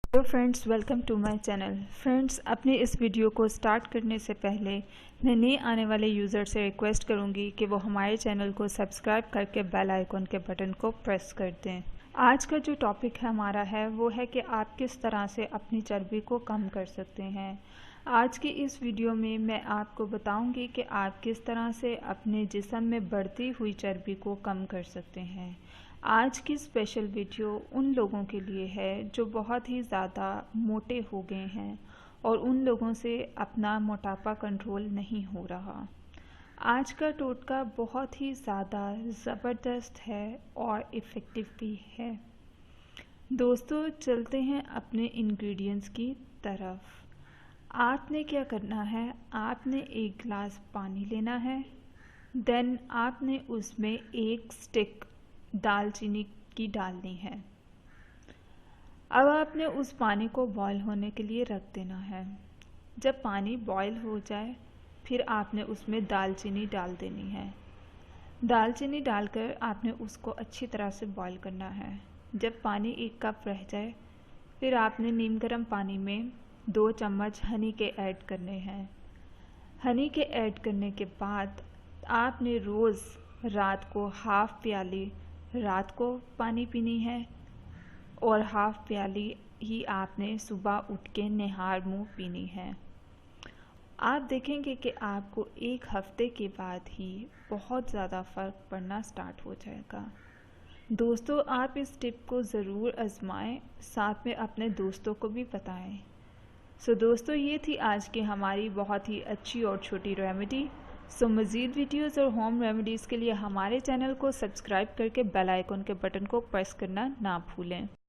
Hello friends, welcome to my channel. Friends, अपने इस video को स्टार्ट करने से पहले मैं नए आने वाले यूज़र से रिक्वेस्ट करूंगी कि वो हमारे चैनल को सब्सक्राइब करके बेल आइकन के बटन को प्रेस कर दें। आज का जो टॉपिक है हमारा वो है कि आप किस तरह से अपनी चर्बी को कम कर सकते हैं। आज की इस वीडियो में मैं आपको बताऊंगी कि आप किस तरह से अपने जिस्म में बढ़ती हुई चर्बी को कम कर सकते हैं। आज की स्पेशल वीडियो उन लोगों के लिए है जो बहुत ही ज़्यादा मोटे हो गए हैं और उन लोगों से अपना मोटापा कंट्रोल नहीं हो रहा। आज का टोटका बहुत ही ज़्यादा ज़बरदस्त है और इफ़ेक्टिव भी है। दोस्तों, चलते हैं अपने इंग्रेडिएंट्स की तरफ। आपने क्या करना है, आपने एक गिलास पानी लेना है। देन आपने उसमें एक स्टिक दालचीनी की डालनी है। अब आपने उस पानी को बॉईल होने के लिए रख देना है। जब पानी बॉईल हो जाए फिर आपने उसमें दालचीनी डाल देनी है। दालचीनी डालकर आपने उसको अच्छी तरह से बॉईल करना है। जब पानी 1 कप रह जाए फिर आपने नीम गर्म पानी में 2 चम्मच हनी के ऐड करने हैं। हनी के ऐड करने के बाद आपने रोज़ रात को हाफ़ प्याली रात को पानी पीनी है और हाफ़ प्याली ही आपने सुबह उठ के निहार मुँह पीनी है। आप देखेंगे कि आपको 1 हफ्ते के बाद ही बहुत ज़्यादा फ़र्क पड़ना स्टार्ट हो जाएगा। दोस्तों, आप इस टिप को ज़रूर आजमाएं, साथ में अपने दोस्तों को भी बताएं। दोस्तों, ये थी आज की हमारी बहुत ही अच्छी और छोटी रेमेडी। मज़ीद वीडियोज़ और होम रेमेडीज़ के लिए हमारे चैनल को सब्सक्राइब करके बेल आइकन के बटन को प्रेस करना ना भूलें।